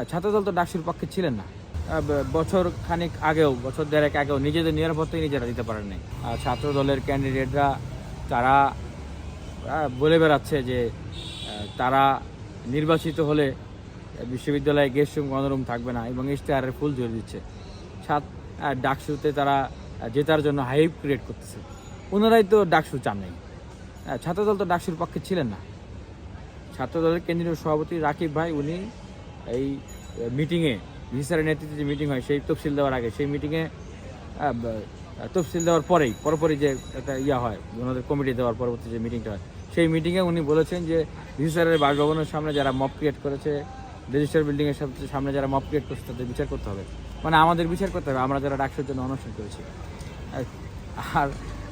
ছাত্রদল তো ডাকসুর পক্ষে ছিলেন না। বছর খানিক আগেও, বছর দেড়েক আগেও নিজেদের নিরাপত্তাই নিজেরা দিতে পারেন নাই। ছাত্র দলের ক্যান্ডিডেটরা তারা বলে বেড়াচ্ছে যে তারা নির্বাচিত হলে বিশ্ববিদ্যালয়ে গেস্ট রুম গণরুম থাকবে না এবং ইশতেহারের ফুল ঝরে দিচ্ছে। ডাকসুতে তারা জেতার জন্য হাইপ ক্রিয়েট করতেছে। ওনারাই তো ডাকসু চান নাই। ছাত্রদল তো ডাকসুর পক্ষে ছিলেন না। ছাত্রদলের কেন্দ্রীয় সভাপতি রাকিব ভাই উনি এই মিটিংয়ে, ভিসারের নেতৃত্বে যে মিটিং হয় সেই তফসিল দেওয়ার আগে, সেই মিটিংয়ে তফসিল দেওয়ার পরপরই যে একটা হয় ওনাদের কমিটি দেওয়ার পরবর্তী যে মিটিংটা হয়, সেই মিটিংয়ে উনি বলেছেন যে ভিসারের বাসভবনের সামনে যারা মব ক্রিয়েট করেছে, রেজিস্টার বিল্ডিংয়ের সামনে যারা মব ক্রিয়েট করেছে তাদের বিচার করতে হবে। মানে আমাদের বিচার করতে হবে, আমরা যারা ডাকসুর জন্য অনুষ্ঠান করেছি। আর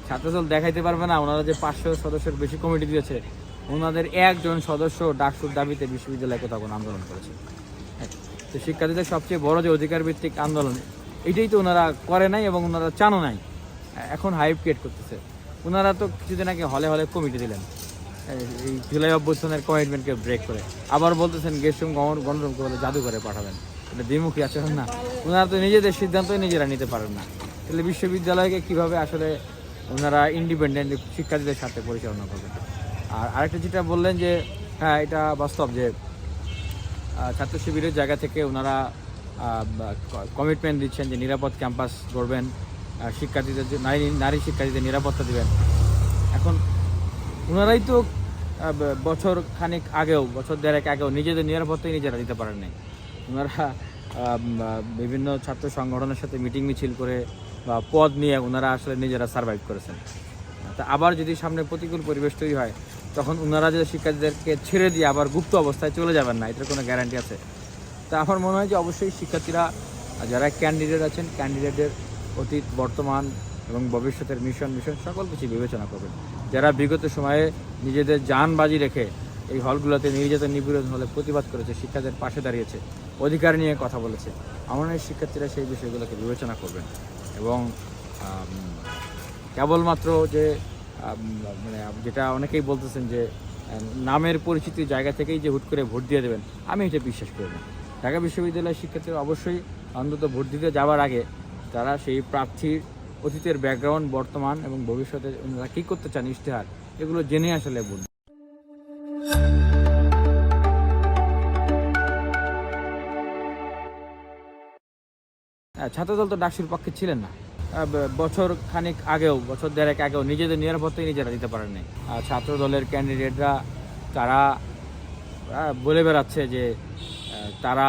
ছাত্রদল দেখাইতে পারবে না ওনারা যে 500 সদস্যের বেশি কমিটি দিয়েছে, ওনাদের একজন সদস্য ডাকসুর দাবিতে বিশ্ববিদ্যালয়ে কোথাও কোনো আন্দোলন করেছে। তো শিক্ষার্থীদের সবচেয়ে বড় যে অধিকার ভিত্তিক আন্দোলন, এটাই তো ওনারা করে নাই এবং ওনারা চানও নাই। এখন হাইপ ক্রিয়েট করতেছে। ওনারা তো কিছুদিন আগে হলে হলে কমিটি দিলেন এই জুলাই অভ্যুত্থানের কমিটমেন্টকে ব্রেক করে, আবার বলতেছেন গেস্ট রুম গণরুমকে বলে জাদু করে পাঠাবেন। এটা দ্বিমুখী আচরণ না? ওনারা তো নিজেদের সিদ্ধান্তই নিজেরা নিতে পারেন না। তাহলে বিশ্ববিদ্যালয়কে কীভাবে আসলে ওনারা ইন্ডিপেন্ডেন্ট শিক্ষার্থীদের সাথে পরিচালনা করবেন? আর আরেকটা যেটা বললেন যে হ্যাঁ, এটা বাস্তব যে ছাত্র শিবিরের জায়গা থেকে ওনারা কমিটমেন্ট দিচ্ছেন যে নিরাপদ ক্যাম্পাস গড়বেন, শিক্ষার্থীদের নারী শিক্ষার্থীদের নিরাপত্তা দিবেন। এখন ওনারাই তো বছর খানিক আগেও, বছর দেড়েক আগেও নিজেদের নিরাপত্তাই নিজেরা দিতে পারেন নাই। ওনারা বিভিন্ন ছাত্র সংগঠনের সাথে মিটিং মিছিল করে বা পদ নিয়ে ওনারা আসলে নিজেরা সার্ভাইভ করেছেন। তা আবার যদি সামনে প্রতিকূল পরিবেশ তৈরি হয়, তখন ওনারা যে শিক্ষার্থীদেরকে ছেড়ে দিয়ে আবার গুপ্ত অবস্থায় চলে যাবেন না, এটার কোনো গ্যারান্টি আছে? তা আমার মনে হয় যে অবশ্যই শিক্ষার্থীরা যারা ক্যান্ডিডেট আছেন, ক্যান্ডিডেটের অতীত, বর্তমান এবং ভবিষ্যতের মিশন সকল কিছু বিবেচনা করবেন। যারা বিগত সময়ে নিজেদের জান বাজি রেখে এই হলগুলোতে নির্যাতন নিপীড়ন হলে প্রতিবাদ করেছে, শিক্ষার্থীদের পাশে দাঁড়িয়েছে, অধিকার নিয়ে কথা বলেছে, আমার মনে হয় শিক্ষার্থীরা সেই বিষয়গুলোকে বিবেচনা করবেন এবং কেবলমাত্র যে মানে যেটা অনেকেই বলতেছেন যে নামের পরিচিতি জায়গা থেকেই যে হুট করে ভোট দিয়ে দেবেন, আমি এটা বিশ্বাস করি না। ঢাকা বিশ্ববিদ্যালয়ের শিক্ষার্থীরা অবশ্যই অন্তত ভোট দিতে যাওয়ার আগে তারা সেই প্রার্থীর অতীতের ব্যাকগ্রাউন্ড, বর্তমান এবং ভবিষ্যতে ওনারা কী করতে চান, ইশতেহার, এগুলো জেনে আসলে ভোট। ছাত্রদল তো ডাকসুর পক্ষে ছিলেন না। বছর খানিক আগেও, বছর দেড়েক আগেও নিজেদের নিরাপত্তাই নিজেরা দিতে পারেন নাই। ছাত্র দলের ক্যান্ডিডেটরা তারা বলে বেড়াচ্ছে যে তারা